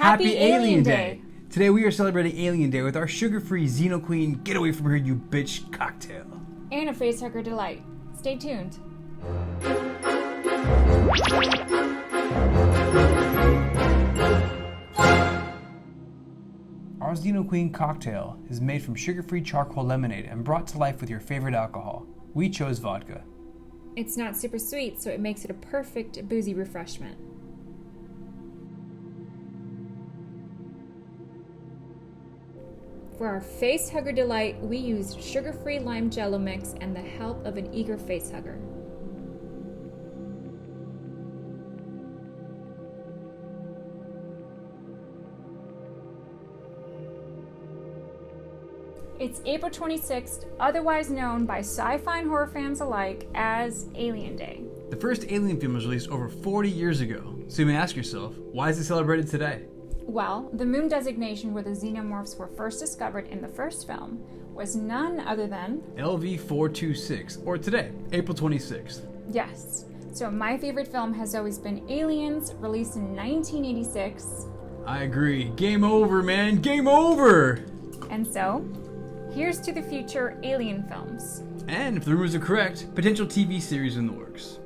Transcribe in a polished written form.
Happy Alien Day! Today we are celebrating Alien Day with our sugar-free Xeno Queen Get Away From Her You Bitch cocktail. And a Facehugger Delight. Stay tuned. Our Xeno Queen cocktail is made from sugar-free charcoal lemonade and brought to life with your favorite alcohol. We chose vodka. It's not super sweet, so it makes it a perfect boozy refreshment. For our Facehugger Delight, we used Sugar-Free Lime Jello mix and the help of an eager facehugger. It's April 26th, otherwise known by sci-fi and horror fans alike as Alien Day. The first Alien film was released over 40 years ago, so you may ask yourself, why is it celebrated today? Well, the moon designation where the Xenomorphs were first discovered in the first film was none other than LV-426, or today, April 26th. Yes. So my favorite film has always been Aliens, released in 1986. I agree. Game over, man. Game over! And so, here's to the future Alien films. And if the rumors are correct, potential TV series in the works.